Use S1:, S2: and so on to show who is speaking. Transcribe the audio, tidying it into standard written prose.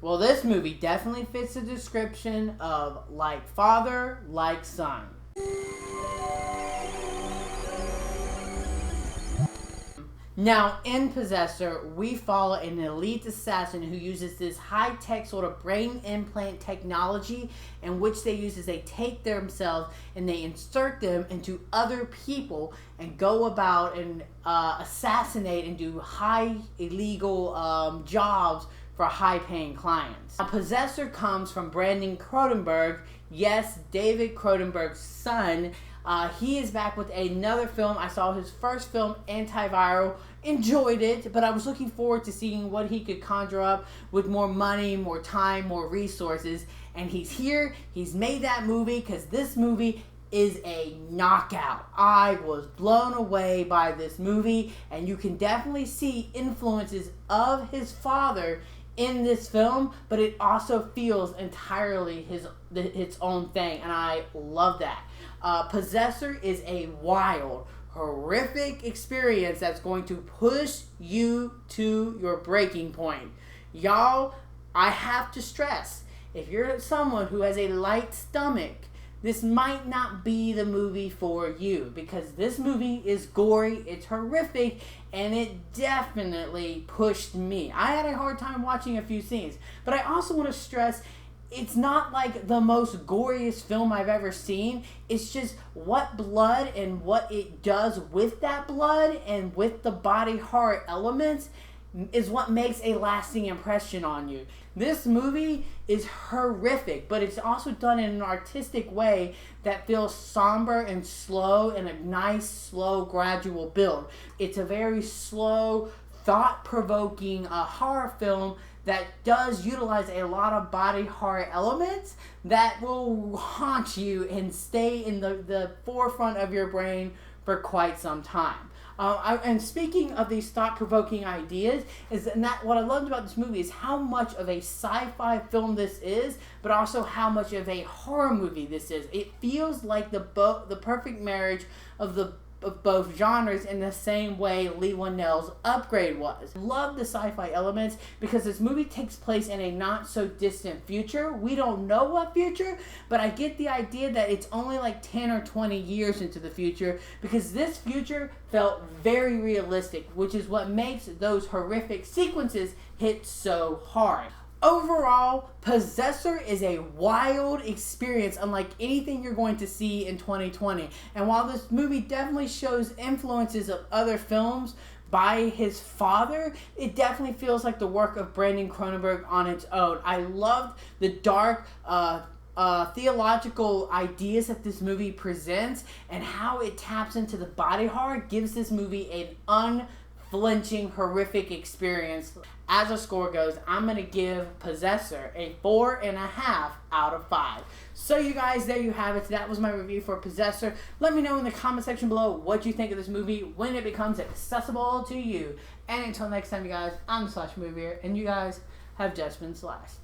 S1: Well, this movie definitely fits the description of like father, like son. Now, in Possessor, we follow an elite assassin who uses this high-tech sort of brain implant technology in which they use is they take themselves and they insert them into other people and go about and assassinate and do high illegal jobs for high-paying clients. Now, Possessor comes from Brandon Cronenberg, yes, David Cronenberg's son. He is back with another film. I saw his first film, Antiviral, enjoyed it, but I was looking forward to seeing what he could conjure up with more money, more time, more resources. And he's here. He's made that movie because this movie is a knockout. I was blown away by this movie, and you can definitely see influences of his father in this film, but it also feels entirely its own thing, and I love that. Possessor is a wild, horrific experience that's going to push you to your breaking point. Y'all, I have to stress, if you're someone who has a light stomach, this might not be the movie for you, because this movie is gory, it's horrific, and it definitely pushed me. I had a hard time watching a few scenes, but I also want to stress it's not like the most goriest film I've ever seen. It's just what blood and what it does with that blood and with the body horror elements is what makes a lasting impression on you. This movie is horrific, but it's also done in an artistic way that feels somber and slow and a nice, slow, gradual build. It's a very slow, thought-provoking horror film that does utilize a lot of body horror elements that will haunt you and stay in the forefront of your brain for quite some time. And speaking of these thought-provoking ideas, what I loved about this movie is how much of a sci-fi film this is, but also how much of a horror movie this is. It feels like the perfect marriage of both genres in the same way Lee Whannell's Upgrade was. Love the sci-fi elements because this movie takes place in a not so distant future. We don't know what future, but I get the idea that it's only like 10 or 20 years into the future because this future felt very realistic, which is what makes those horrific sequences hit so hard. Overall, Possessor is a wild experience unlike anything you're going to see in 2020. And while this movie definitely shows influences of other films by his father, it definitely feels like the work of Brandon Cronenberg on its own. I loved the dark, theological ideas that this movie presents and how it taps into the body horror gives this movie an unflinching, horrific experience. As a score goes, I'm going to give Possessor a 4.5 out of 5. So you guys, there you have it. That was my review for Possessor. Let me know in the comment section below what you think of this movie when it becomes accessible to you. And until next time, you guys, I'm the Slash Movier, and you guys have just been slashed.